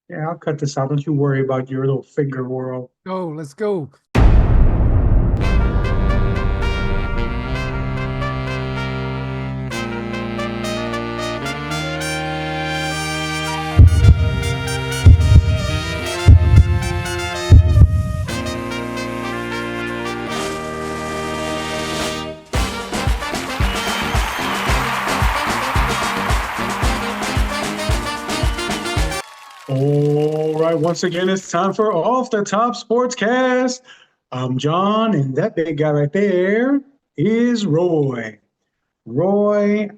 Yeah, I'll cut this out. Don't you worry about your little finger whirl. Go, let's go. All right, once again, it's time for Off the Top Sportscast. I'm John, and that big guy right there is Roy. Roy,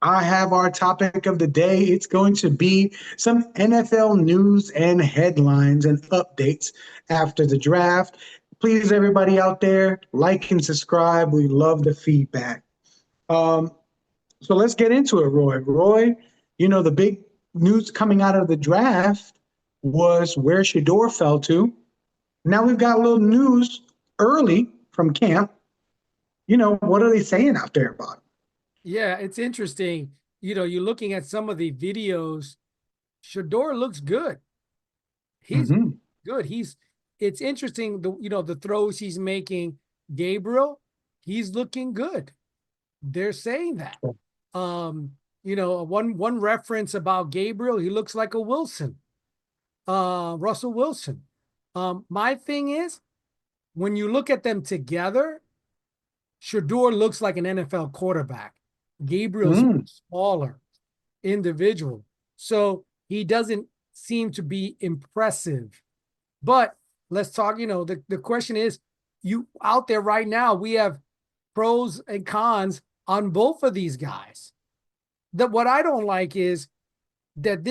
I have our topic of the day. It's going to be some NFL news and headlines and updates after the draft. Please, everybody out there, like and subscribe. We love the feedback. Um, So let's get into it, Roy. Roy, the big news coming out of the draft was where Shador fell to. Now we've got a little news early from camp. What are they saying out there about Yeah, it's interesting. You're looking at some of the videos. Shador looks good. him? He's good. It's interesting the throws he's making. Gabriel, he's looking good. They're saying that. One reference about Gabriel, he looks like a Wilson, Russell Wilson. My thing is when you look at them together, Shador looks like an NFL quarterback. Gabriel's a Mm, smaller individual. So he doesn't seem to be impressive. But let's talk, the question is, you out there right now, we have pros and cons on both of these guys. That what I don't like is that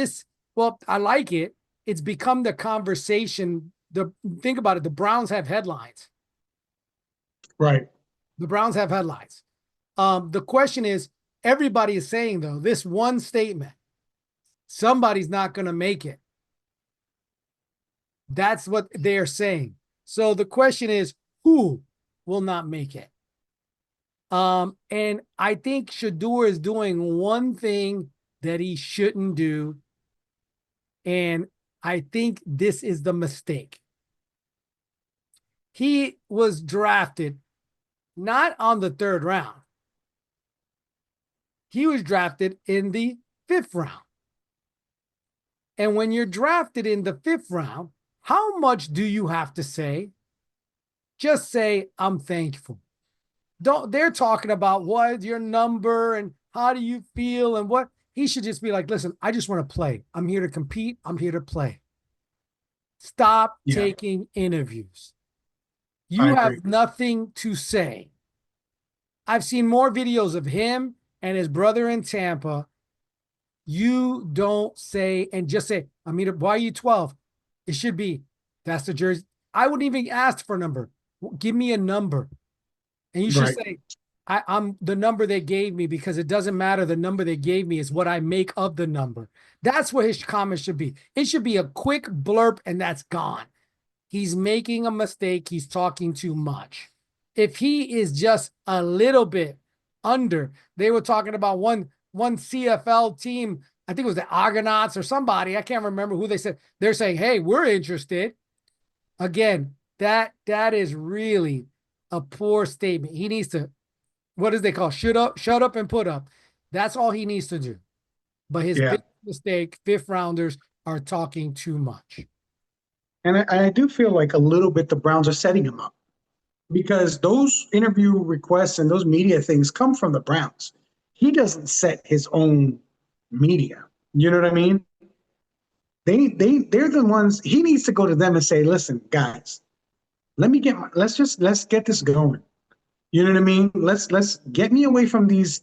I like it. It's become the conversation. Think about it. The Browns have headlines. right. The Browns have headlines. The question is, everybody is saying though, this one statement, somebody's not going to make it. That's what they're saying. So the question is, who will not make it? And I think Shador is doing one thing that he shouldn't do. And I think this is the mistake. He was drafted not on the third round. He was drafted in the fifth round. And when you're drafted in the fifth round, how much do you have to say? Just say, I'm thankful. They're talking about what your number and how do you feel and what he should just be like, listen, I just want to play. I'm here to compete. I'm here to play. Stop Yeah, taking interviews. I You agree. have nothing to say. I've seen more videos of him and his brother in Tampa. You don't say and just say, I mean, why are you 12? It should be, that's the jersey. I wouldn't even ask for a number. Give me a number. And you should Right. say, I'm the number they gave me because it doesn't matter. The number they gave me is what I make of the number. That's what his comment should be. It should be a quick blurb and that's gone. He's making a mistake. He's talking too much. If he is just a little bit under, they were talking about one CFL team. I think it was the Argonauts or somebody. I can't remember who they said. They're saying, "Hey, we're interested." Again, that is really a poor statement. He needs to, what does they call, shut up and put up. That's all he needs to do. But his Yeah. big mistake, fifth rounders are talking too much. And I do feel like a little bit the Browns are setting him up because those interview requests and those media things come from the Browns. He doesn't set his own media. You know what I mean? They're the ones he needs to go to them and say, listen, guys, let's get this going. You know what I mean? Let's get me away from these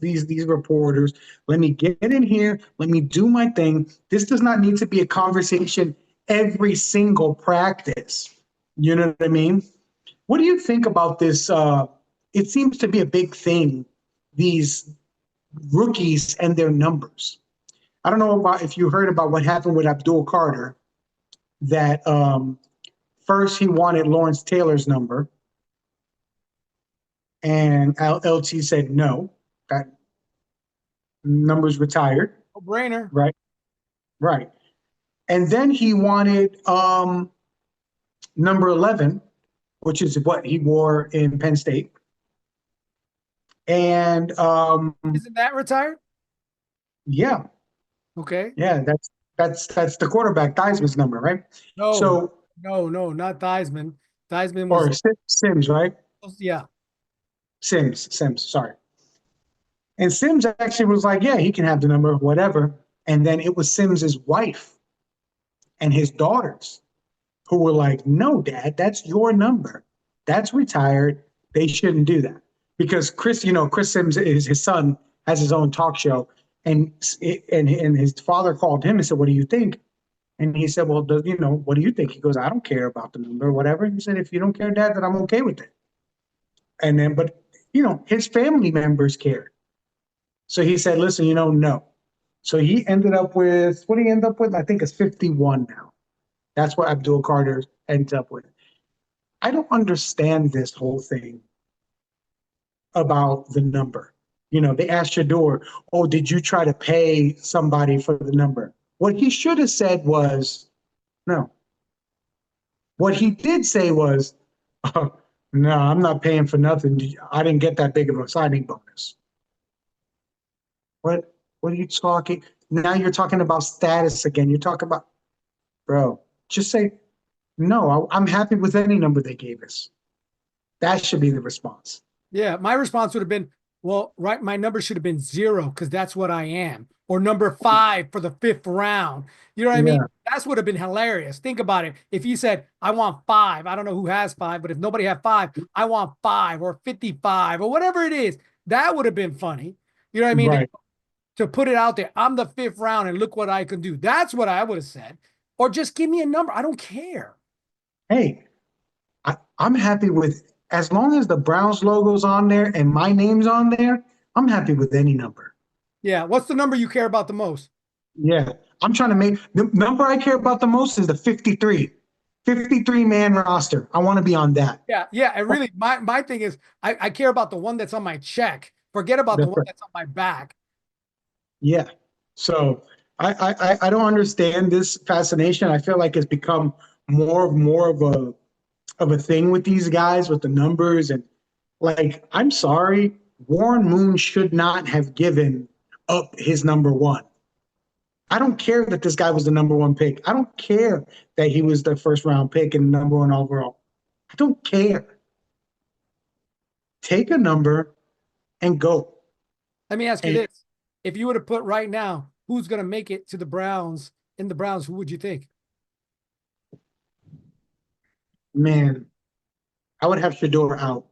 reporters. Let me get in here. Let me do my thing. This does not need to be a conversation every single practice. You know what I mean? What do you think about this? It seems to be a big thing, these rookies and their numbers. I don't know about if you heard about what happened with Abdul Carter, that first he wanted Lawrence Taylor's number, and LT said no, that number's retired, No brainer. right? Right. And then he wanted number 11, which is what he wore in Penn State. And Isn't that retired? yeah, Okay. yeah, that's the quarterback Theismann's number, right? No, So no, not Theismann. Theismann was, or Sims, right? yeah. Sims, sorry. And Sims actually was like, yeah, he can have the number, whatever. And then it was Sims's wife and his daughters who were like, no, Dad, that's your number. That's retired. They shouldn't do that. Because Chris Sims is his son, has his own talk show. And his father called him and said, what do you think? And he said, well, what do you think? He goes, I don't care about the number or whatever. He said, if you don't care, Dad, then I'm okay with it. And then, but, his family members cared. So he said, listen, no. So he ended up with, what did he end up with? I think it's 51 now. That's what Abdul Carter ends up with. I don't understand this whole thing about the number. They asked Shador, oh, did you try to pay somebody for the number? What he should have said was, no. What he did say was, oh, no, I'm not paying for nothing. I didn't get that big of a signing bonus. What are you talking? Now you're talking about status again. You're talking about, bro, just say, no, I'm happy with any number they gave us. That should be the response. Yeah, my response would have been, well, right, my number should have been 0 because that's what I am, or number 5 for the 5th round. You know what I mean? Yeah, That's would have been hilarious. Think about it. If you said, I want 5, I don't know who has 5, but if nobody had 5, I want 5 or 55 or whatever it is, that would have been funny. You know what I mean? right. To put it out there, I'm the 5th round and look what I can do. That's what I would have said. Or just give me a number. I don't care. Hey, I'm happy with, as long as the Browns logo's on there and my name's on there, I'm happy with any number. Yeah. What's the number you care about the most? Yeah. I'm trying to make the number I care about the most is the 53. 53 man roster. I want to be on that. Yeah, yeah. And really, my thing is, I care about the one that's on my check. Forget about the That's one right. that's on my back. Yeah. So I don't understand this fascination. I feel like it's become more of a thing with these guys with the numbers, and like, I'm sorry, Warren Moon should not have given up his number one. I don't care that this guy was the number one pick. I don't care that he was the first round pick and number one overall. I don't care. Take a number and go. Let me ask you And this: if you were to put right now, who's going to make it to the Browns in the Browns? Who would you think? man, I would have Shador out.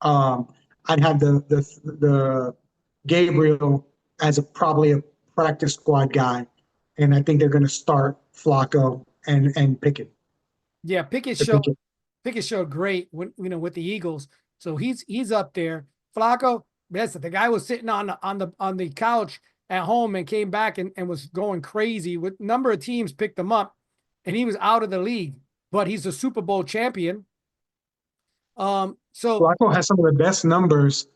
Um, I'd have the Gabriel as probably a practice squad guy, and I think they're going to start Flacco and Pickett. Yeah, Pickett. Pickett showed great when with the Eagles, so he's up there. Flacco, that's the guy was sitting on the couch at home and came back and was going crazy. With number of teams picked him up, and he was out of the league, but he's a Super Bowl champion. So Flacco has some of the best numbers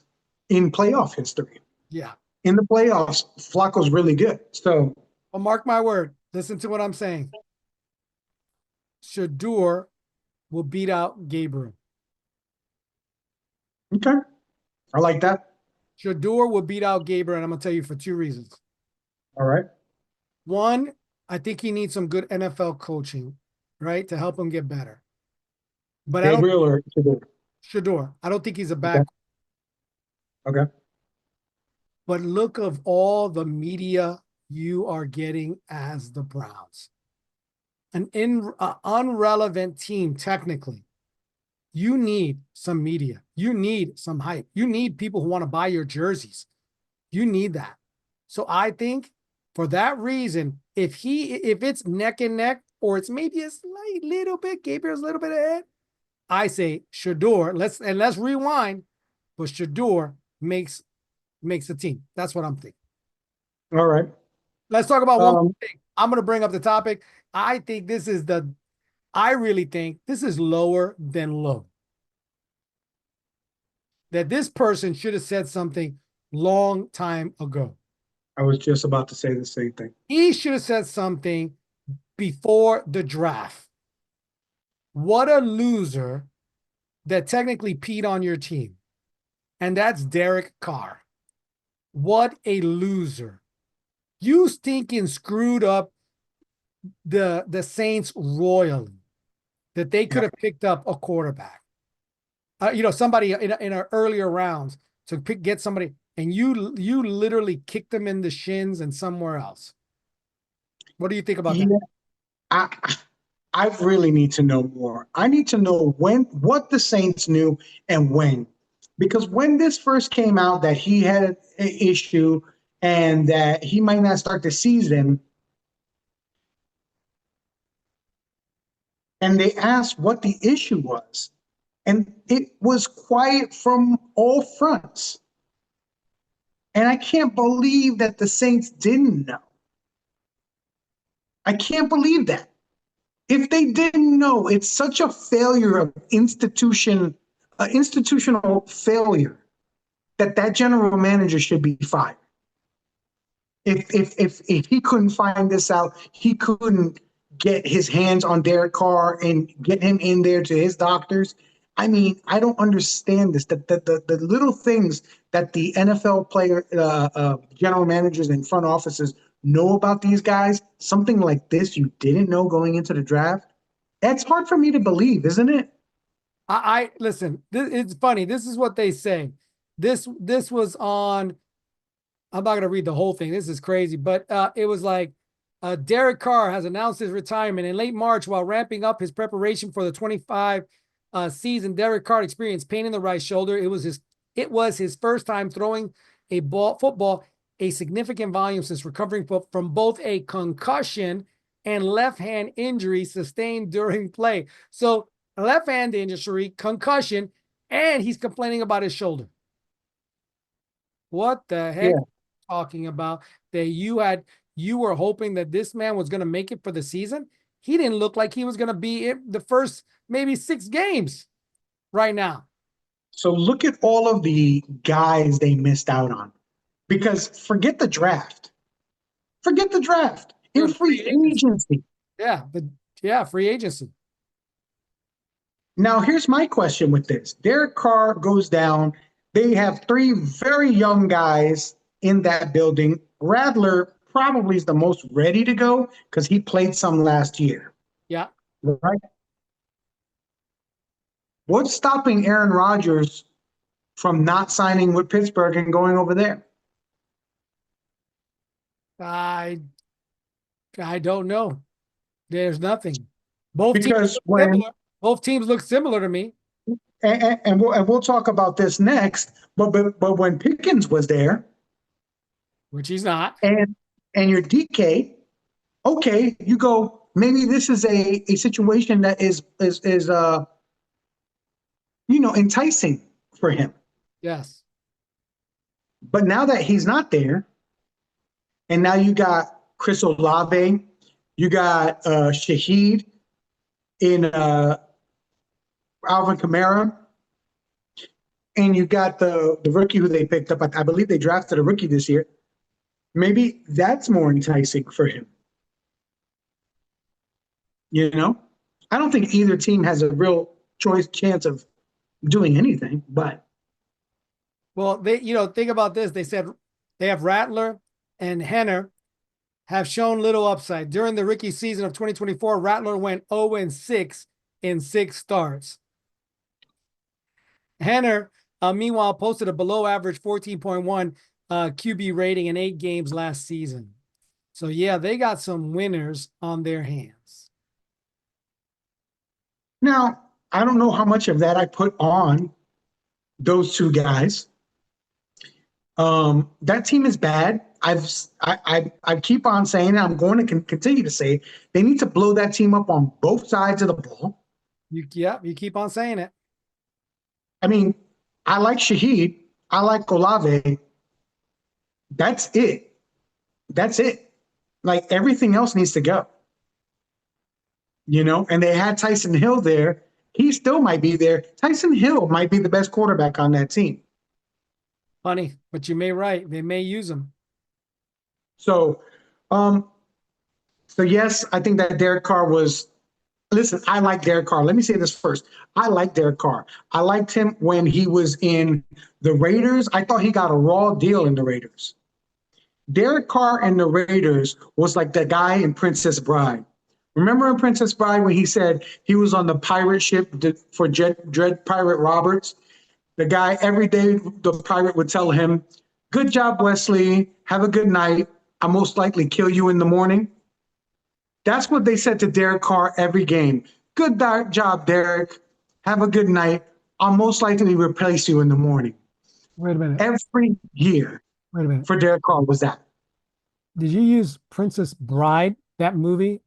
in playoff history. yeah, In the playoffs, Flacco's really good. So, well, mark my word. Listen to what I'm saying. Shador will beat out Gabriel. okay, I like that. Shador will beat out Gabriel, and I'm gonna tell you for 2 reasons. All right. One, I think he needs some good NFL coaching, right, to help him get better. But I don't Gabriel or Shador? Shador. I don't think he's a Okay. back. Okay. But look of all the media you are getting as the Browns, an unrelevant team technically. You need some media. You need some hype. You need people who want to buy your jerseys. You need that. So I think for that reason, if it's neck and neck, or it's maybe a slight little bit, Gabriel's a little bit ahead, I say Shador. Let's rewind, but Shador makes the team. That's what I'm thinking. All right. Let's talk about one more Um, thing. I'm going to bring up the topic. I really think this is lower than low. That this person should have said something long time ago. I was just about to say the same thing. He should have said something before the draft. What a loser that technically peed on your team. And that's Derek Carr. What a loser. You stinking screwed up the Saints royally that they could have picked up a quarterback. Somebody in our earlier rounds to get somebody, and you literally kicked them in the shins and somewhere else. What do you think about Yeah, that? I really need to know more. I need to know what the Saints knew and when. Because when this first came out that he had an issue and that he might not start the season, and they asked what the issue was, and it was quiet from all fronts. And I can't believe that the Saints didn't know. I can't believe that. If they didn't know, it's such a failure of institutional failure that general manager should be fired. If he couldn't find this out, he couldn't get his hands on Derek Carr and get him in there to his doctors. I mean, I don't understand this. The little things that the NFL player general managers and front offices know about these guys, something like this you didn't know going into the draft. That's hard for me to believe, isn't it? I listen. It's funny. This is what they say. This was on. I'm not going to read the whole thing. This is crazy, but it was like Derek Carr has announced his retirement in late March while ramping up his preparation for the 25 season. Derek Carr experienced pain in the right shoulder. It was his first time throwing a football a significant volume since recovering from both a concussion and left hand injury sustained during play. So left hand injury, concussion, and he's complaining about his shoulder. What the heck Yeah. are you talking about? That you were hoping that this man was going to make it for the season? He didn't look like he was going to be in the first maybe 6 games right now. So look at all of the guys they missed out on. Because forget the draft. Forget the draft. In During free free agency. agency. Free agency. Now, here's my question with this. Derek Carr goes down. They have 3 very young guys in that building. Radler probably is the most ready to go because he played some last year. Yeah. Right? What's stopping Aaron Rodgers from not signing with Pittsburgh and going over there? I don't know. There's nothing. Both teams Because look when similar. Both teams look similar to me. and we'll talk about this next. But when Pickens was there, Which he's not. and your DK, okay, you go. Maybe this is a situation that is enticing for him. Yes. But now that he's not there, and now you got Chris Olave, you got Shaheed in Alvin Kamara, and you got the rookie who they picked up. I believe they drafted a rookie this year. Maybe that's more enticing for him. I don't think either team has a real chance of doing anything, but Well, think about this. They said they have Rattler and Henner have shown little upside. During the rookie season of 2024, Rattler went 0-6 in 6 starts. Henner, meanwhile, posted a below average 14.1 QB rating in 8 games last season. So, yeah, they got some winners on their hands. now I don't know how much of that I put on those 2 guys. That team is bad. I keep on saying it. I'm going to continue to say it. They need to blow that team up on both sides of the ball. You keep on saying it. I mean, I like Shaheed. I like Olave. That's it. That's it. Like everything else needs to go. And they had Tyson Hill there. He still might be there. Tyson Hill might be the best quarterback on that team. Funny, but you may right. They may use him. So, um, so yes, I think that Derek Carr was. Listen, I like Derek Carr. Let me say this first. I like Derek Carr. I liked him when he was in the Raiders. I thought he got a raw deal in the Raiders. Derek Carr and the Raiders was like the guy in Princess Bride. Remember in Princess Bride when he said he was on the pirate ship for Dread Pirate Roberts? The guy, every day, the pirate would tell him, "Good job, Wesley. Have a good night. I'll most likely kill you in the morning." That's what they said to Derek Carr every game. "Good job, Derek. Have a good night. I'll most likely replace you in the morning." Wait a minute. Every year Wait a minute. for Derek Carr was that. Did you use Princess Bride, that movie,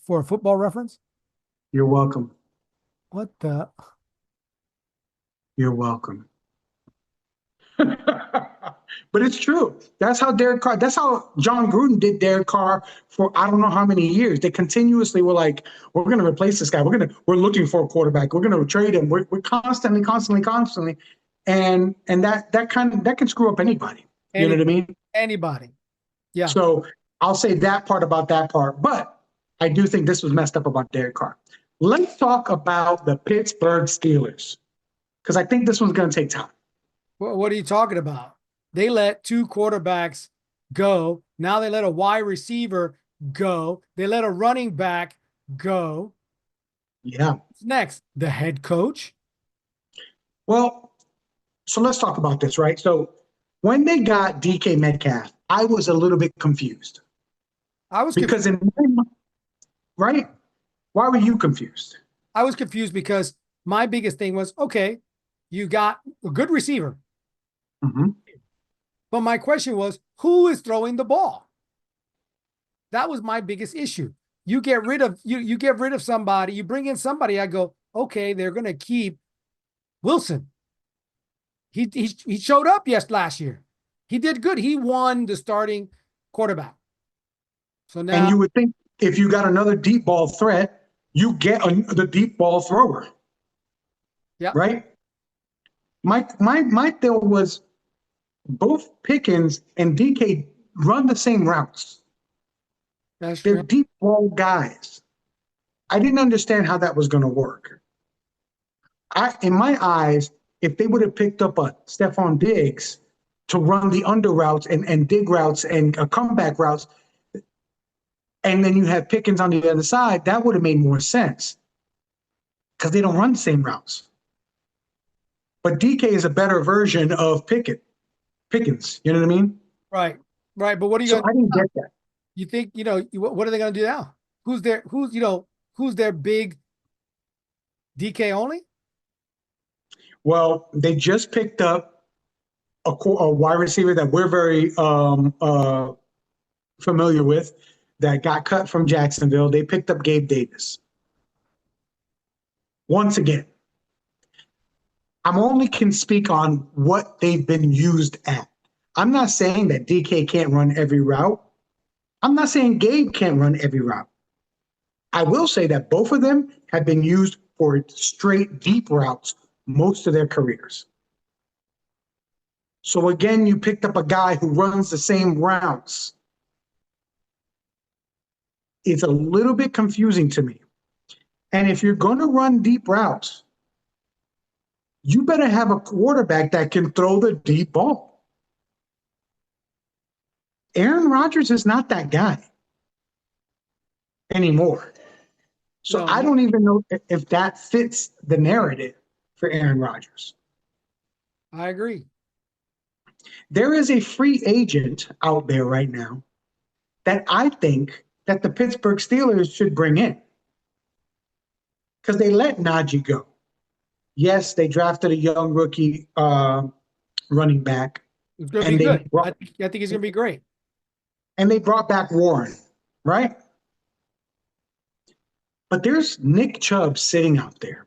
for a football reference? You're welcome. What the? You're welcome. But it's true. That's how Derek Carr, that's how John Gruden did Derek Carr for I don't know how many years. They continuously were like, we're going to replace this guy. We're looking for a quarterback. We're going to trade him. We're constantly. And that can screw up anybody. You know what I mean? Anybody. Yeah. So I'll say that part about that part. But I do think this was messed up about Derek Carr. Let's talk about the Pittsburgh Steelers, because I think this one's going to take time. What are you talking about? They let two quarterbacks go. Now they let a wide receiver go. They let a running back go. Yeah. What's next? The head coach? Well, so let's talk about this, right? So when they got DK Metcalf, I was a little bit confused. I was because right? Why were you confused? I was confused because my biggest thing was, okay, you got a good receiver. Mm-hmm. But my question was, who is throwing the ball? That was my biggest issue. You get rid of somebody, you bring in somebody, I go, okay, they're going to keep Wilson. He showed up last year. He did good. He won the starting quarterback. So now, and you would think if you got another deep ball threat, you get the deep ball thrower. yeah, Right? My deal was both Pickens and DK run the same routes. that's They're true. deep ball guys. I didn't understand how that was going to work. In my eyes, if they would have picked up a Stephon Diggs to run the under routes and dig routes and comeback routes, and then you have Pickens on the other side, that would have made more sense because they don't run the same routes. But DK is a better version of Pickens. You know what I mean? Right. But what are you So going I didn't get that. You think, what are they going to do now? Who's their big DK only? Well, they just picked up a wide receiver that we're very familiar with that got cut from Jacksonville. They picked up Gabe Davis. Once again, I'm only can speak on what they've been used at. I'm not saying that DK can't run every route. I'm not saying Gabe can't run every route. I will say that both of them have been used for straight deep routes most of their careers. So again, you picked up a guy who runs the same routes. It's a little bit confusing to me. And if you're going to run deep routes, you better have a quarterback that can throw the deep ball. Aaron Rodgers is not that guy anymore. So I don't even know if that fits the narrative for Aaron Rodgers. I agree. There is a free agent out there right now that I think that the Pittsburgh Steelers should bring in because they let Najee go. Yes, they drafted a young rookie running back. It's going to be good. I think he's going to be great. And they brought back Warren, right? But there's Nick Chubb sitting out there.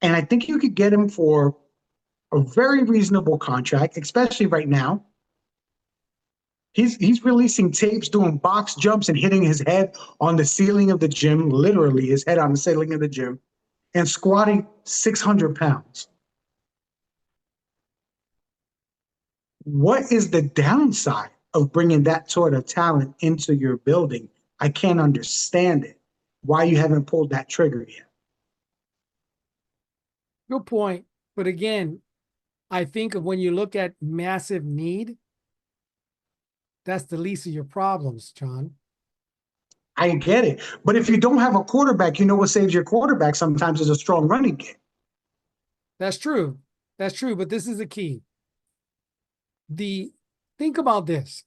And I think you could get him for a very reasonable contract, especially right now. He's releasing tapes, doing box jumps and hitting his head on the ceiling of the gym, literally his head on the ceiling of the gym, and squatting 600 pounds. what is the downside of bringing that sort of talent into your building? I can't understand it. Why you haven't pulled that trigger yet? Good point. But again, I think of when you look at massive need, that's the least of your problems, John. I get it. But if you don't have a quarterback, you know what saves your quarterback sometimes is a strong running game. That's true. That's true. But this is the key. Think about this.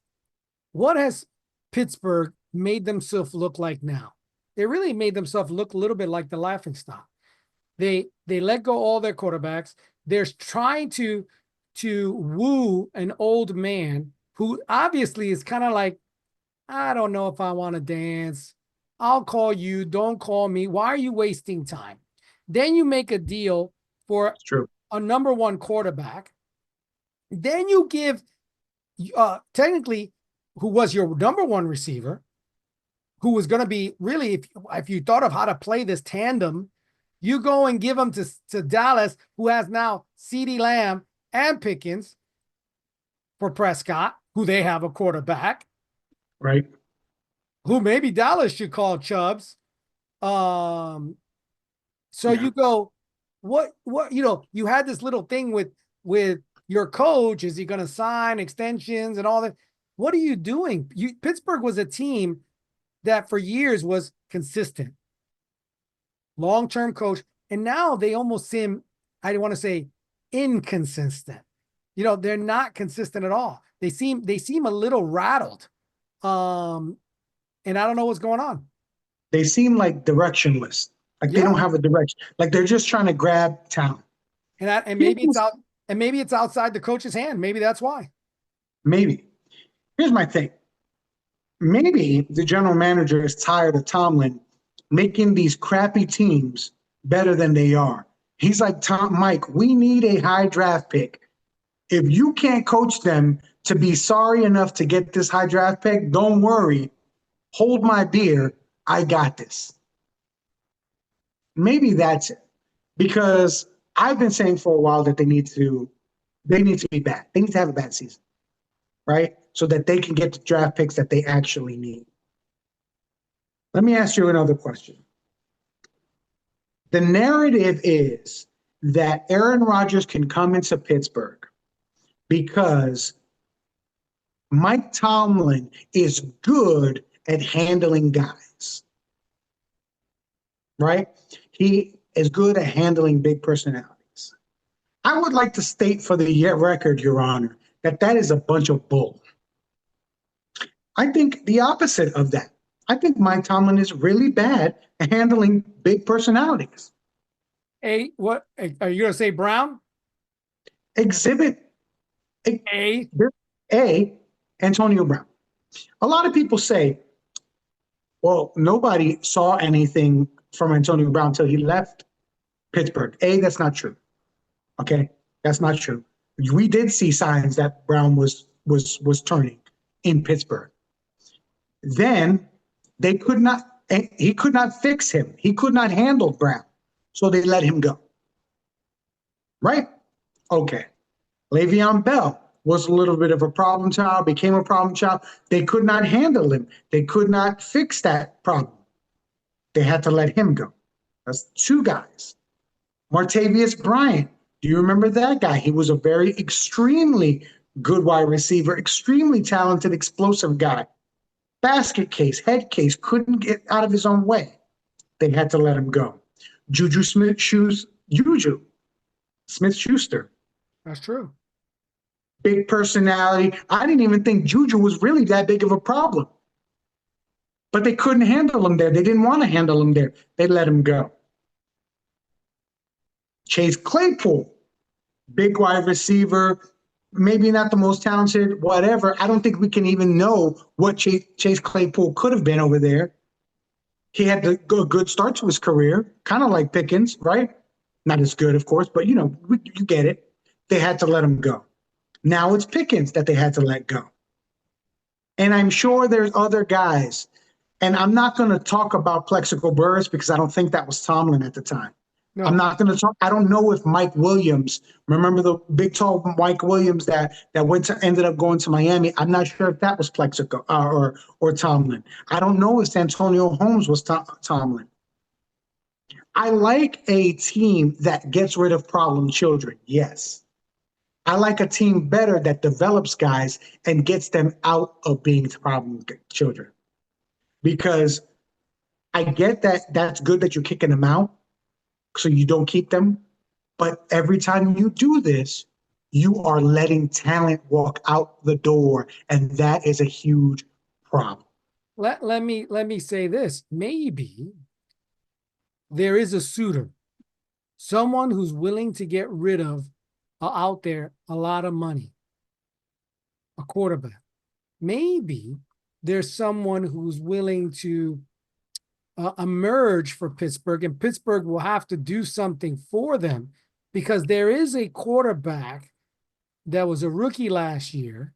What has Pittsburgh made themselves look like now? They really made themselves look a little bit like the laughing stock. They let go all their quarterbacks. They're trying to woo an old man who obviously is kind of like, I don't know if I want to dance. I'll call you. Don't call me. Why are you wasting time? Then you make a deal for It's true. a number one quarterback. Then you give technically who was your number one receiver, who was going to be really, if you thought of how to play this tandem, you go and give them to Dallas, who has now CeeDee Lamb and Pickens for Prescott, who they have a quarterback. Right. Who maybe Dallas should call Chubbs. So Yeah. you go, what, you had this little thing with your coach. Is he going to sign extensions and all that? What are you doing? Pittsburgh was a team that for years was consistent, long-term coach. And now they almost seem, I want to say, inconsistent. They're not consistent at all. They seem a little rattled. And I don't know what's going on. They seem like directionless. Like they don't have a direction. Like they're just trying to grab talent. And maybe it's out, and maybe it's outside the coach's hand. Maybe that's why. Maybe. Here's my thing. Maybe the general manager is tired of Tomlin making these crappy teams better than they are. He's like, Mike, we need a high draft pick. If you can't coach them to be sorry enough to get this high draft pick, don't worry. Hold my beer. I got this. Maybe that's it. Because I've been saying for a while that they need to be bad. They need to have a bad season, right? So that they can get the draft picks that they actually need. Let me ask you another question. The narrative is that Aaron Rodgers can come into Pittsburgh because Mike Tomlin is good at handling guys, right? He is good at handling big personalities. I would like to state for the record, Your Honor, that is a bunch of bull. I think the opposite of that. I think Mike Tomlin is really bad at handling big personalities. What are you going to say, Brown? Exhibit A, Antonio Brown. A lot of people say, well, nobody saw anything from Antonio Brown until he left Pittsburgh. That's not true. Okay, that's not true. We did see signs that Brown was turning in Pittsburgh. Then he could not fix him. He could not handle Brown. So they let him go. Right? Okay. Le'Veon Bell was a little bit of a problem child, became a problem child. They could not handle him. They could not fix that problem. They had to let him go. That's two guys. Martavius Bryant. Do you remember that guy? He was a very extremely good wide receiver, extremely talented, explosive guy. Basket case, head case, couldn't get out of his own way. They had to let him go. Juju Smith-Schuster. That's true. Big personality. I didn't even think Juju was really that big of a problem. But they couldn't handle him there. They didn't want to handle him there. They let him go. Chase Claypool, big wide receiver, maybe not the most talented, whatever. I don't think we can even know what Chase Claypool could have been over there. He had a good start to his career, kind of like Pickens, right? Not as good, of course, but you get it. They had to let him go. Now it's Pickens that they had to let go. And I'm sure there's other guys. And I'm not going to talk about Plexico Burress because I don't think that was Tomlin at the time. I'm No. not going to talk. I don't know if Mike Williams, remember the big tall Mike Williams that ended up going to Miami. I'm not sure if that was Plexico or Tomlin. I don't know if Santonio Holmes was Tomlin. I like a team that gets rid of problem children. Yes. I like a team better that develops guys and gets them out of being problem children. Because I get that that's good that you're kicking them out so you don't keep them. But every time you do this, you are letting talent walk out the door. And that is a huge problem. Let me say this. Maybe there is a suitor, someone who's willing to get rid of out there a lot of money, a quarterback. Maybe there's someone who's willing to emerge for Pittsburgh, and Pittsburgh will have to do something for them because there is a quarterback that was a rookie last year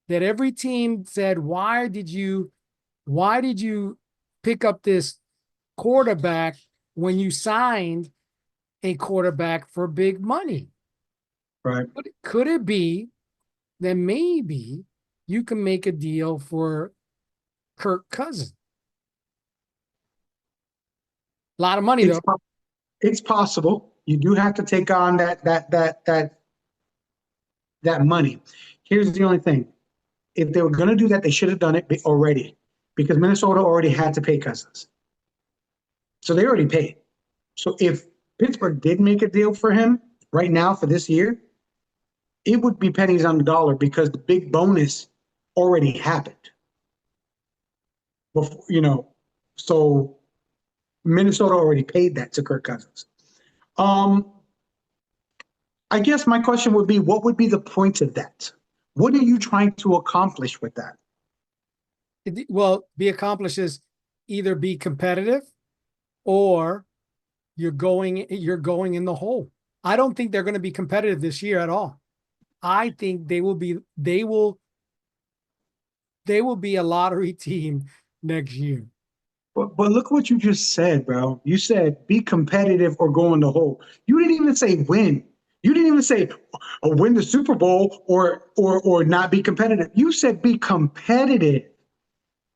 that every team said, why did you pick up this quarterback when you signed a quarterback for big money? Right. Could it be that maybe you can make a deal for Kirk Cousins? A lot of money It's though. it's possible. You do have to take on that money. Here's the only thing. If they were going to do that, they should have done it already because Minnesota already had to pay Cousins. So they already paid. So if Pittsburgh did make a deal for him right now for this year, it would be pennies on the dollar because the big bonus already happened. Before, so Minnesota already paid that to Kirk Cousins. Um, I guess my question would be, what would be the point of that? What are you trying to accomplish with that? Well, be accomplishes either be competitive or you're going in the hole. I don't think they're going to be competitive this year at all. I think they will be a lottery team next year. But look what you just said, bro. You said be competitive or go in the hole. You didn't even say win. You didn't even say win the Super Bowl or not be competitive. You said be competitive.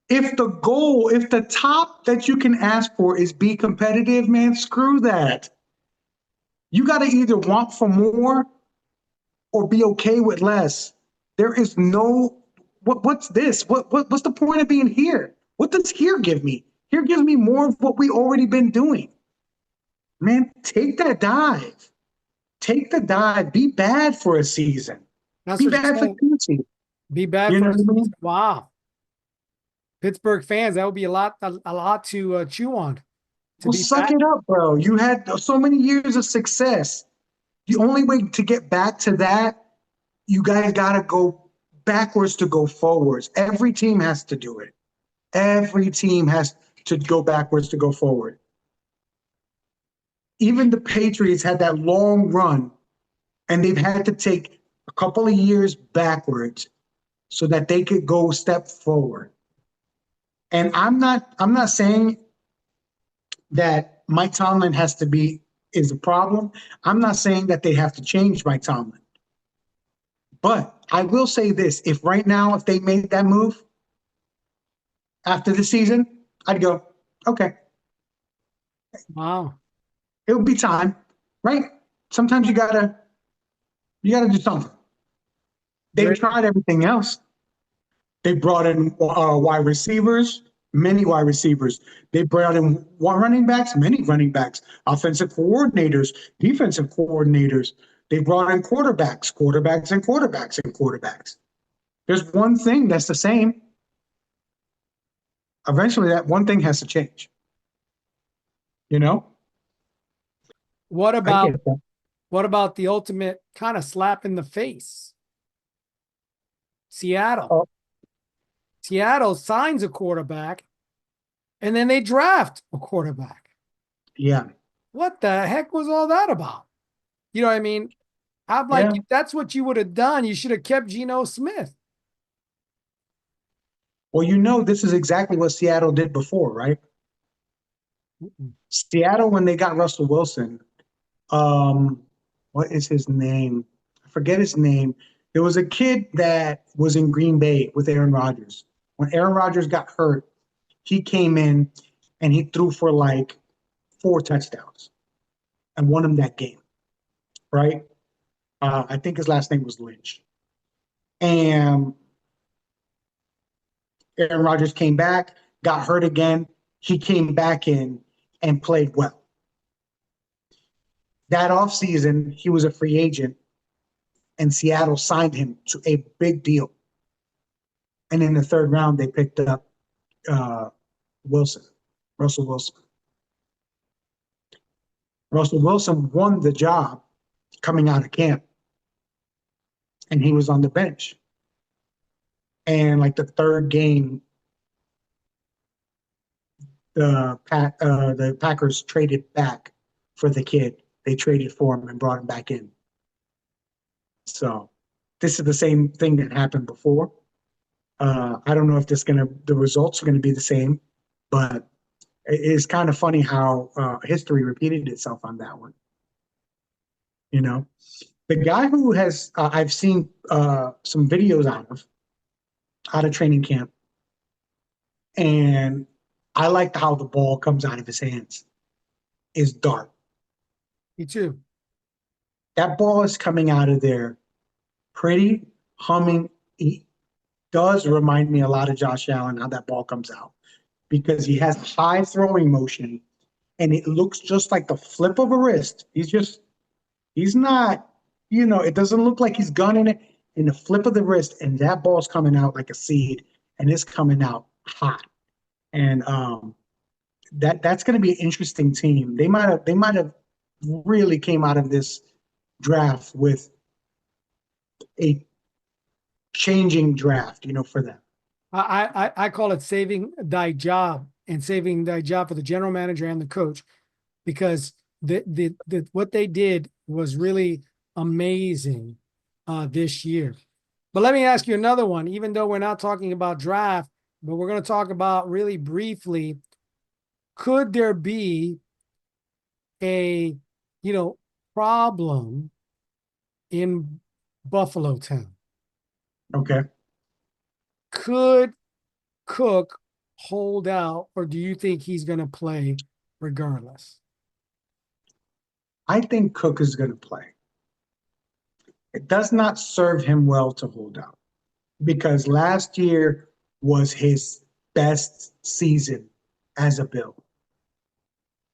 If the top that you can ask for is be competitive, man, screw that. You got to either want for more or be okay with less. There is no what's this? What's the point of being here? What does here give me? Here gives me more of what we already been doing. Man, take that dive. Take the dive. Be bad for a season. That's Be what you're bad for saying. 2 seasons. Be bad You for know a what I season. mean? Wow. Pittsburgh fans, that would be a lot to chew on. To Well, be suck bad. it up, bro. You had so many years of success. The only way to get back to that, you guys got to go backwards to go forwards. Every team has to do it. Every team has to go backwards to go forward. Even the Patriots had that long run, and they've had to take a couple of years backwards so that they could go step forward. And I'm not saying that Mike Tomlin is a problem. I'm not saying that they have to change Mike Tomlin. But I will say this: if right now, if they made that move after the season, I'd go, okay, Wow. it would be time, right? Sometimes you gotta do something. They've Great. tried everything else. They brought in wide receivers, many wide receivers. They brought in running backs, many running backs, offensive coordinators, defensive coordinators. They brought in quarterbacks, quarterbacks, and quarterbacks, and quarterbacks. There's one thing that's the same. Eventually, that one thing has to change. You know, What I about get that. what about the ultimate kind of slap in the face? Seattle. Oh, Seattle signs a quarterback and then they draft a quarterback. yeah, What the heck was all that about? You know what I mean? I'm like, yeah. if that's what you would have done, you should have kept Geno Smith. Well, this is exactly what Seattle did before, right? Seattle, when they got Russell Wilson, Um, what is his name? I forget his name. There was a kid that was in Green Bay with Aaron Rodgers. When Aaron Rodgers got hurt, he came in and he threw for like 4 touchdowns and won him that game, right? I think his last name was Lynch. And Aaron Rodgers came back, got hurt again. He came back in and played well. That offseason, he was a free agent, and Seattle signed him to a big deal. And in the third round, they picked up uh, Wilson, Russell Wilson. Russell Wilson won the job coming out of camp, and he was on the bench. And like the third game, the Packers traded back for the kid. They traded for him and brought him back in. So this is the same thing that happened before. I don't know if the results are gonna be the same, but it is kind of funny how history repeated itself on that one. You know, the guy who has I've seen some videos out of training camp, and I like how the ball comes out of his hands. Is Dart. Me too. That ball is coming out of there pretty humming. He does remind me a lot of Josh Allen, how that ball comes out, because he has high throwing motion and it looks just like the flip of a wrist. He's not, it doesn't look like he's gunning it in the flip of the wrist, and that ball's coming out like a seed and it's coming out hot. And that's going to be an interesting team. They might have really came out of this draft with a changing draft, for them. I call it saving thy job, and saving thy job for the general manager and the coach, because the what they did was really amazing this year. But let me ask you another one, even though we're not talking about draft, but we're going to talk about really briefly, could there be a, problem in Buffalo town? Okay. Could Cook hold out, or do you think he's going to play regardless? I think Cook is going to play. It does not serve him well to hold out, because last year was his best season as a Bill.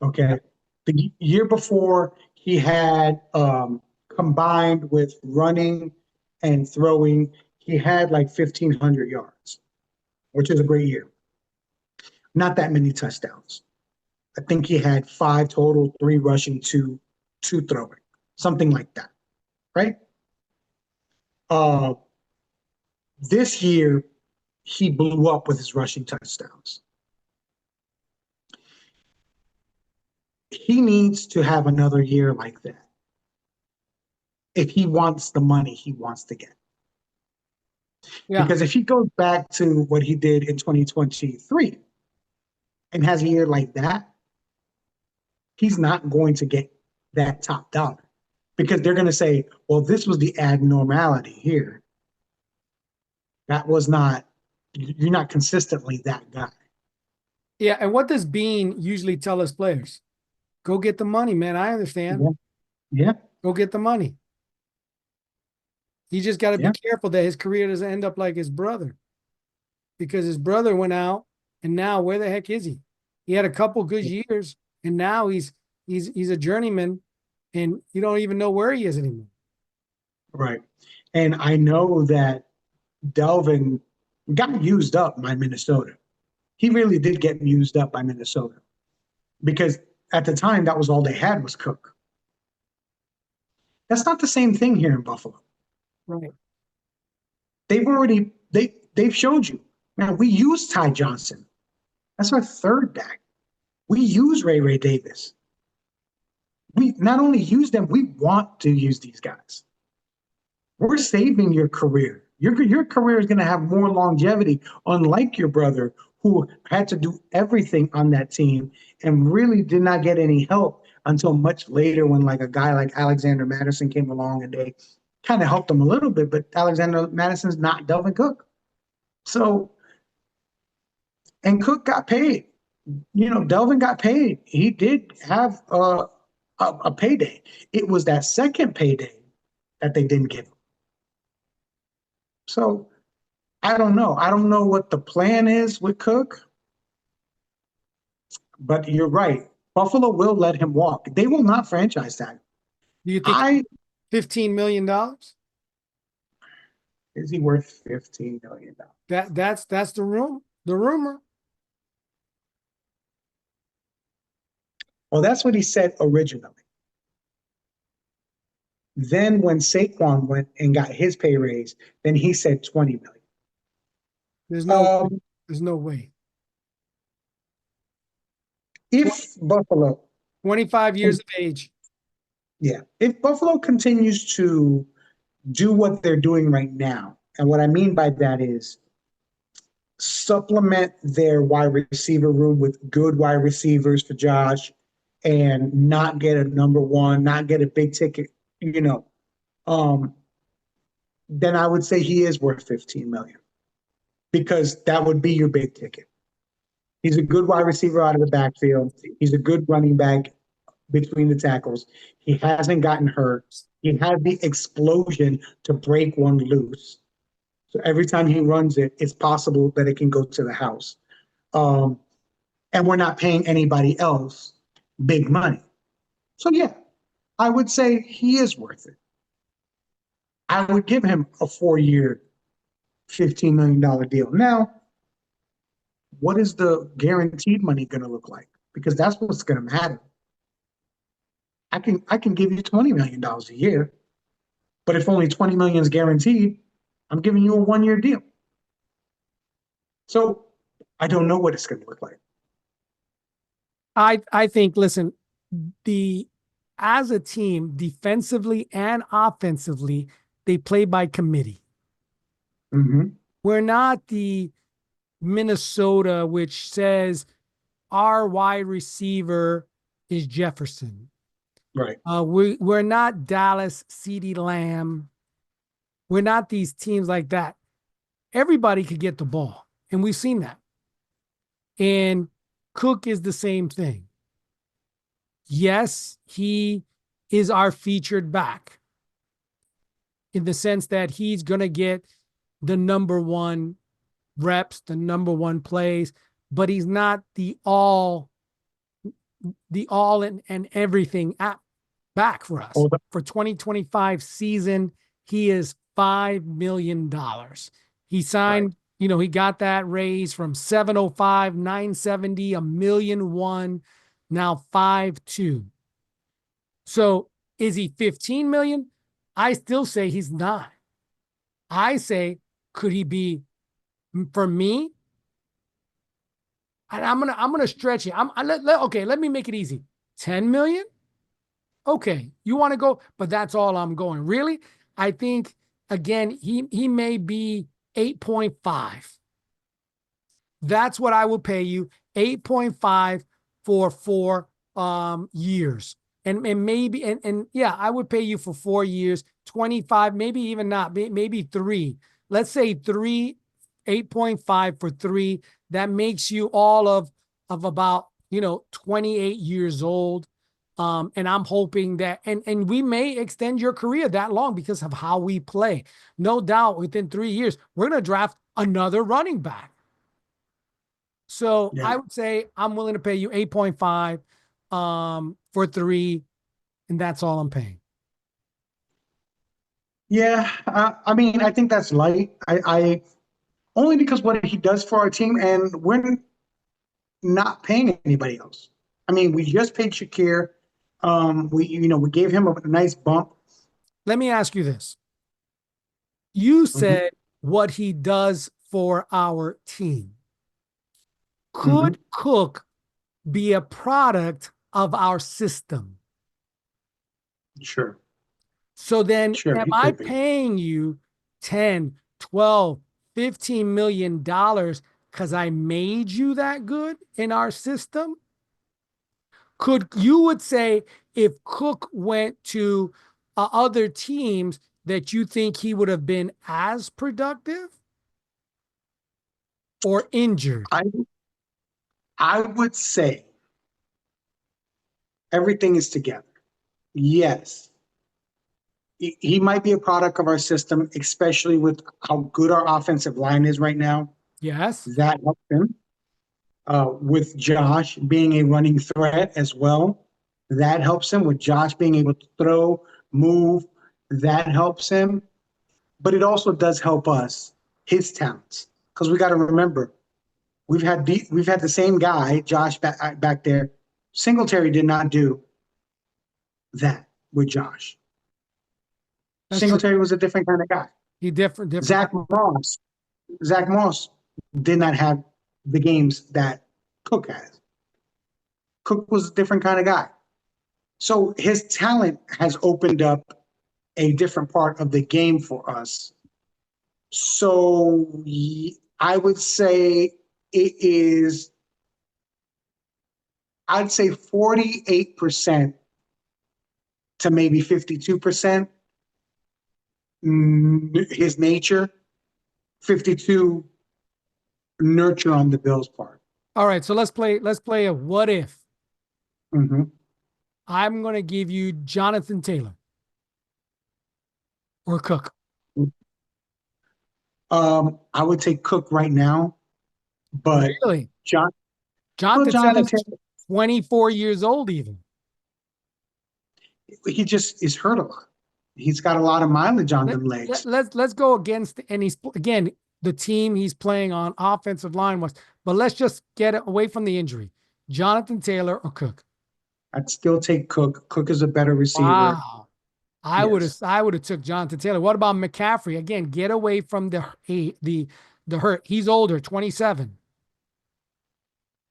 Okay. The year before, he had combined with running and throwing, he had like 1,500 yards, which is a great year. Not that many touchdowns. I think he had 5 total, 3 rushing, two throwing, something like that, right? This year, he blew up with his rushing touchdowns. He needs to have another year like that if he wants the money he wants to get. Yeah. Because if he goes back to what he did in 2023 and has a year like that, he's not going to get that top dollar, because they're going to say, well, this was the abnormality here. That was not, you're not consistently that guy. Yeah. And what does Bean usually tell his players? Go get the money, man. I understand. Yeah. Go get the money. You just got to be careful that his career doesn't end up like his brother, because his brother went out, and now where the heck is he? He had a couple good years, and now he's a journeyman, and you don't even know where he is anymore. Right. And I know that Delvin got used up by Minnesota. He really did get used up by Minnesota, because at the time, that was all they had was Cook. That's not the same thing here in Buffalo. Right. They've showed you. Man, we use Ty Johnson. That's our third back. We use Ray Davis. We not only use them, we want to use these guys. We're saving your career. Your career is going to have more longevity, unlike your brother, who had to do everything on that team and really did not get any help until much later when like a guy like Alexander Madison came along and they kind of helped him a little bit, but Alexander Madison's not Delvin Cook. So, and Cook got paid. Delvin got paid. He did have a payday. It was that second payday that they didn't give him. So I don't know. I don't know what the plan is with Cook, but you're right. Buffalo will let him walk. They will not franchise tag. Do you think I $15 million? Is he worth $15 million? That's the rumor. Well, that's what he said originally. Then when Saquon went and got his pay raise, then he said 20 million. There's no way. If Buffalo 25 years of age. Yeah, if Buffalo continues to do what they're doing right now, and what I mean by that is supplement their wide receiver room with good wide receivers for Josh and not get a number one, not get a big ticket, um, then I would say he is worth 15 million because that would be your big ticket. He's a good wide receiver out of the backfield. He's a good running back between the tackles. He hasn't gotten hurt. He has the explosion to break one loose. So every time he runs it, it's possible that it can go to the house. And we're not paying anybody else big money. So yeah, I would say he is worth it. I would give him a 4-year, $15 million deal. Now, what is the guaranteed money going to look like? Because that's what's going to matter. I can give you $20 million a year, but if only 20 million is guaranteed, I'm giving you a 1-year deal. So I don't know what it's going to look like. I think, listen, as a team, defensively and offensively, they play by committee. Mm-hmm. We're not the Minnesota, which says our wide receiver is Jefferson. Right. We're not Dallas, CeeDee Lamb. We're not these teams like that. Everybody could get the ball, and we've seen that. And Cook is the same thing. Yes, he is our featured back in the sense that he's going to get the number one reps, the number one plays, but he's not the all and everything back for us. For 2025 season, he is $5 million. He signed, he got that raise from 705, 970, $1.1 million, now 5.2. So is he 15 million? I still say he's not. I say, could he be, for me? And I'm gonna stretch it. Okay, let me make it easy. 10 million? Okay, you want to go, but that's all I'm going. Really? I think again, he may be 8.5. That's what I will pay you. 8.5 for 4 years. And maybe and yeah, I would pay you for 4 years, 25, maybe even not, maybe 3. Let's say 3, 8.5 for 3. That makes you all of about 28 years old. And I'm hoping that and we may extend your career that long because of how we play. No doubt within 3 years, we're going to draft another running back. So I would say I'm willing to pay you 8.5 for 3, and that's all I'm paying. Yeah, I mean, I think that's light. I only because what he does for our team, and we're not paying anybody else. I mean, we just paid Shakir. We gave him a nice bump. Let me ask you this. You said what he does for our team. Could Cook be a product of our system? Sure. So then Sure, am I paying you 10, 12, $15 million because I made you that good in our system? You would say if Cook went to other teams that you think he would have been as productive or injured? I I would say everything is together. Yes, he might be a product of our system, especially with how good our offensive line is right now. Yes. That helps him. With Josh being a running threat as well, that helps him. With Josh being able to throw, move, that helps him. But it also does help us, his talents, because we got to remember we've had the same guy, Josh, back there. Singletary did not do that with Josh. That's true. Singletary was a different kind of guy. He different. Zach Moss, Zach Moss did not have the games that Cook has. Cook was a different kind of guy. So his talent has opened up a different part of the game for us. So I would say it is, I'd say 48% to maybe 52% his nature, 52 nurture on the Bills' part. All right, so let's play a what if. Mm-hmm. I'm going to give you Jonathan Taylor or Cook. I would take Cook right now, but Really? John, well, Jonathan Jonathan Taylor's Taylor, 24 years old even. he just is hurt a lot. He's got a lot of mileage on Let, them legs. let's go against, and he's again, the team he's playing on offensive line was, but let's just get away from the injury. Jonathan Taylor or Cook? I'd still take Cook. Cook is a better receiver. Wow. Yes, I would have took Jonathan Taylor. What about McCaffrey? Again, get away from the hurt. He's older, 27.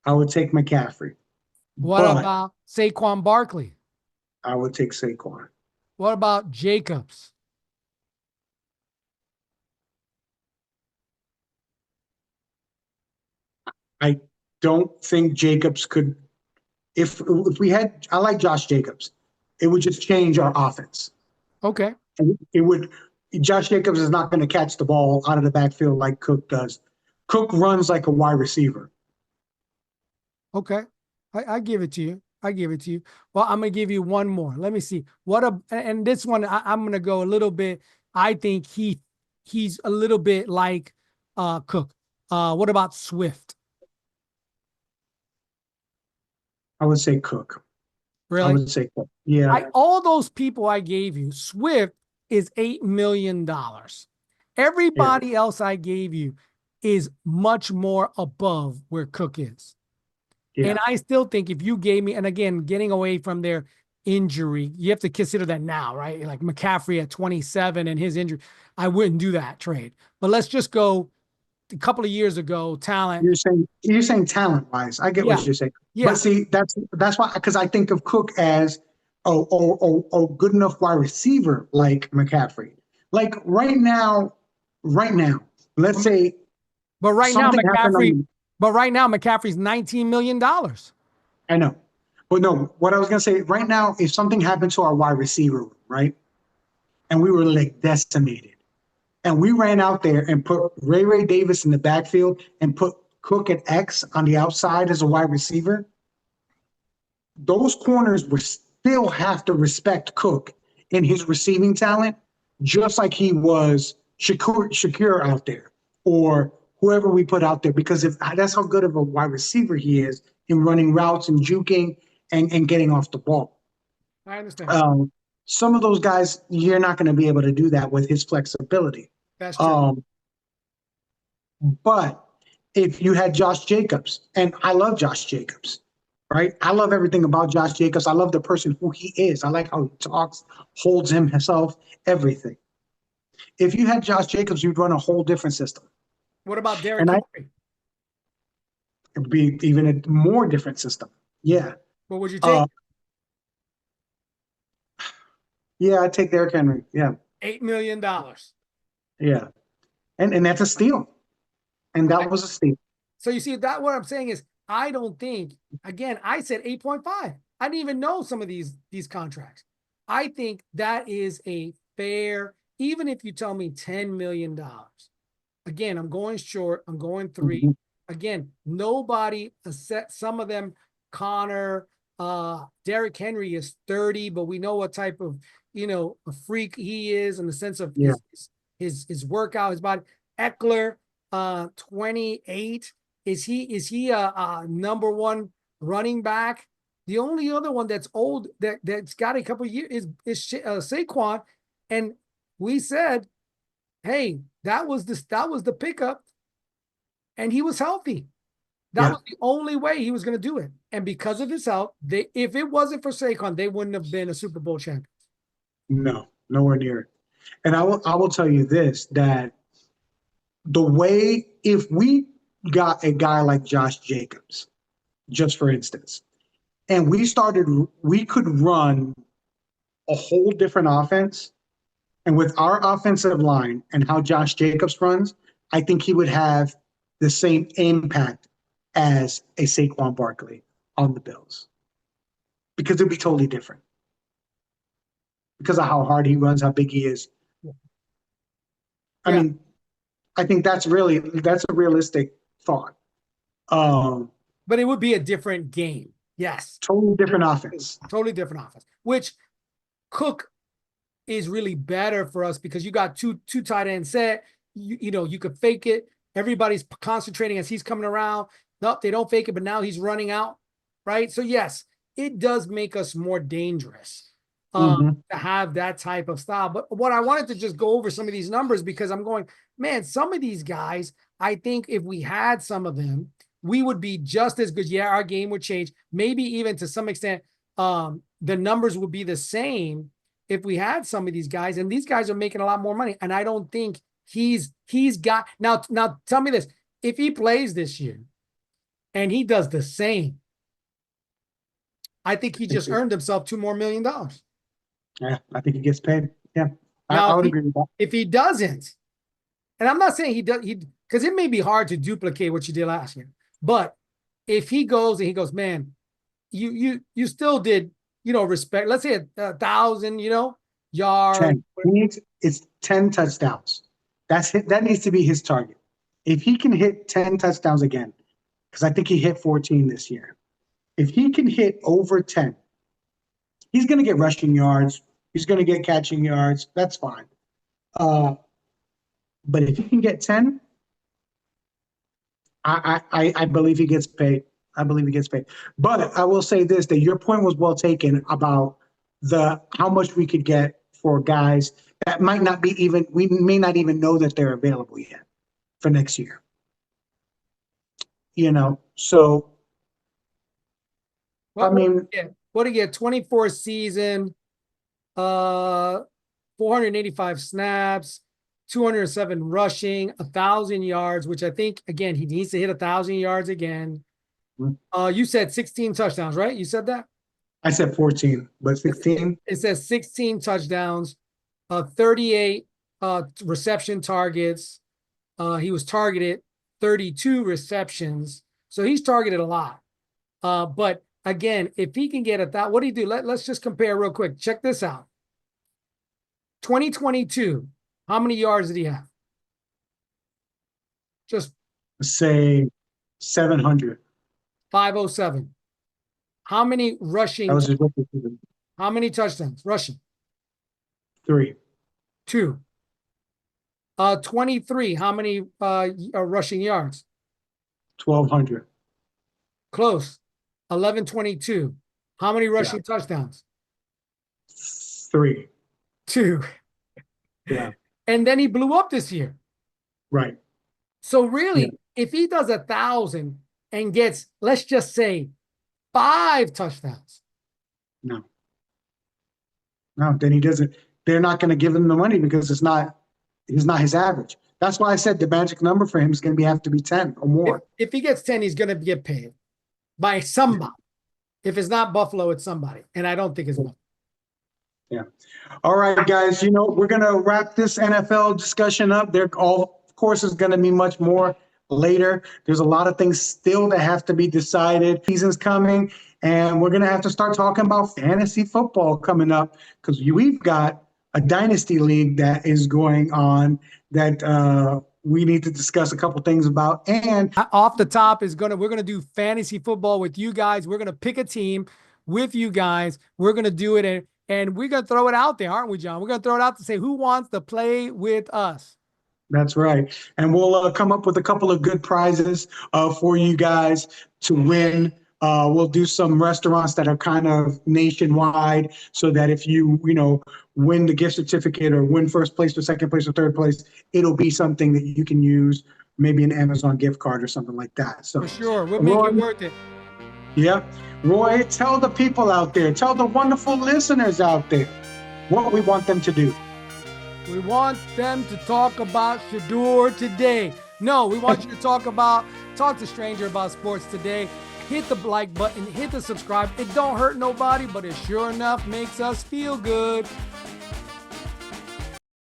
I would take McCaffrey, What but about Saquon Barkley? I would take Saquon. What about Jacobs? I don't think Jacobs could. If we had, I like Josh Jacobs. It would just change our offense. Okay. And it would. Josh Jacobs is not going to catch the ball out of the backfield like Cook does. Cook runs like a wide receiver. Okay. I give it to you. I give it to you. Well, I'm gonna give you one more. Let me see. And this one I'm gonna go a little bit. I think he's a little bit like Cook. What about Swift? I would say Cook. I Really? would say Cook. Yeah, All those people I gave you, Swift is $8 million. yeah, Everybody else I gave you is much more above where Cook is. yeah. And I still think if you gave me, and again, getting away from their injury, you have to consider that now, right? Like McCaffrey at 27 and his injury, I wouldn't do that trade. But let's just go a couple of years ago, talent. You're saying talent wise. I get Yeah. what you're saying. But Yeah. see, that's why, because I think of Cook as a good enough wide receiver like McCaffrey. Like right now, let's say But right now, something happened McCaffrey, on. but right now, McCaffrey's $19 million. I know, but no. What I was gonna say right now, if something happened to our wide receiver, right, and we were like decimated, and we ran out there and put Ray Davis in the backfield and put Cook and X on the outside as a wide receiver, those corners would still have to respect Cook in his receiving talent, just like he was Shakir out there or whoever we put out there, because if that's how good of a wide receiver he is in running routes and juking and getting off the ball. I understand. Some of those guys, you're not going to be able to do that with his flexibility. That's true. Um, but if you had Josh Jacobs, and I love Josh Jacobs, right? I love everything about Josh Jacobs. I love the person who he is. I like how he talks, holds himself, everything. If you had Josh Jacobs, you'd run a whole different system. What about Derrick And Henry? it'd be even a more different system. Yeah. What would you take? Uh, yeah, I'd take Derrick Henry. Yeah. $8 million. Yeah. And that's a steal. And that Right. was a steal. So you see that what I'm saying is I don't think, again, I said 8.5. I didn't even know some of these contracts. I think that is a fair, even if you tell me $10 million. Again, I'm going short. I'm going 3. Mhm. Again, nobody set some of them. Connor, Derrick Henry is 30, but we know what type of, a freak he is in the sense of Yeah. his workout, his body. Eckler, 28. Is he a number one running back? The only other one that's old that's got a couple of years is Saquon, and we said, hey, that was the pickup, and he was healthy. That Yeah. was the only way he was going to do it. And because of his health, if it wasn't for Saquon, they wouldn't have been a Super Bowl champion. No, nowhere near it. And I will tell you this, that the way, if we got a guy like Josh Jacobs, just for instance, and we could run a whole different offense. And with our offensive line and how Josh Jacobs runs, I think he would have the same impact as a Saquon Barkley on the Bills, because it'd be totally different because of how hard he runs, how big he is. I Yeah, mean, I think that's a realistic thought. but it would be a different game. Yes, Totally different offense. totally different offense. Which Cook is really better for us because you got two tight end set. You could fake it. Everybody's concentrating as he's coming around. Nope, they don't fake it, but now he's running out, right? So yes, it does make us more dangerous Mm-hmm. to have that type of style. But what I wanted to just go over some of these numbers, because I'm going, man, some of these guys, I think if we had some of them, we would be just as good. Yeah, our game would change. Maybe even to some extent, the numbers would be the same if we had some of these guys, and these guys are making a lot more money. And I don't think he's got now tell me this. If he plays this year and he does the same, I think he just earned himself $2 more million. Yeah, I think he gets paid. Yeah, I Now, would agree with that. if he doesn't, and I'm not saying he does, because it may be hard to duplicate what you did last year, but if he goes and he goes, man, you still did, respect. Let's say 1,000, yards. 10. It's 10 touchdowns. That needs to be his target. If he can hit 10 touchdowns again, because I think he hit 14 this year. If he can hit over 10, he's going to get rushing yards. He's going to get catching yards. That's fine. But if he can get 10, I believe he gets paid. I believe he gets paid. But I will say this, that your point was well taken about how much we could get for guys that might not be even, we may not even know that they're available yet for next year. So I mean, What do you get? 24 season, 485 snaps, 207 rushing, 1,000 yards, which I think, again, he needs to hit 1,000 yards again. You said 16 touchdowns, right? You said that? I said 14, but 16. It says 16 touchdowns, 38 reception targets. He was targeted 32 receptions. So he's targeted a lot. But again, if he can get what do you do? Let's just compare real quick. Check this out. 2022, how many yards did he have? Just Say 700. 507. How many That rushing? was his rookie season. How many touchdowns? Rushing. 3. 2. 23. How many rushing yards? 1,200. Close. 1122. How many rushing touchdowns? 3. 2. Yeah. And then he blew up this year. Right. So really, if he does 1,000 and gets, let's just say, 5 touchdowns. No, then he doesn't. They're not going to give him the money because he's not his average. That's why I said the magic number for him is going to have to be 10 or more. If he gets 10, he's going to get paid by somebody. If it's not Buffalo, it's somebody. And I don't think it's Buffalo. Yeah. All right, guys. We're going to wrap this NFL discussion up. Of course, is going to be much more later. There's a lot of things still that have to be decided. Season's coming, and we're going to have to start talking about fantasy football coming up because we've got a dynasty league that is going on that we need to discuss a couple things about. And off the top we're gonna do fantasy football with you guys. We're gonna pick a team with you guys. We're gonna do it, and we're gonna throw it out there, aren't we, John? We're gonna throw it out to say who wants to play with us. that's right. And we'll come up with a couple of good prizes for you guys to win. We'll do some restaurants that are kind of nationwide so that if you win the gift certificate or win first place or second place or third place, it'll be something that you can use, maybe an Amazon gift card or something like that. So for sure, we'll make it worth it. Yep. Roy, tell the people out there, tell the wonderful listeners out there what we want them to do. We want them to talk about Shador today. No, we want you to talk to stranger about sports today. Hit the like button, hit the subscribe. It don't hurt nobody, but it sure enough makes us feel good.